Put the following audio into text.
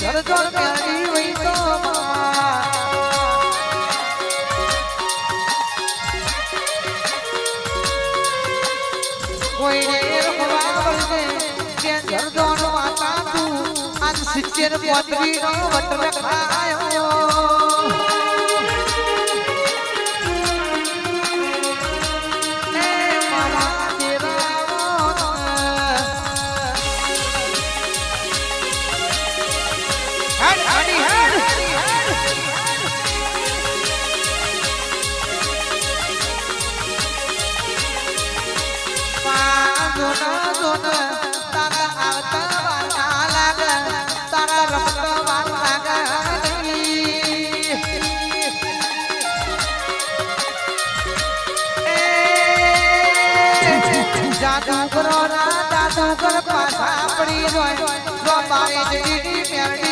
ધરજોડ મેળવી વઈ તો કોઈને રખવા વળગે કે ધરજોડ માતા તું આજ 70 પોતરી નો વટ રખાયો જાદુ કરો ના જાદુ કર પાછા પડી જોય જો મારી જઈ મેરડી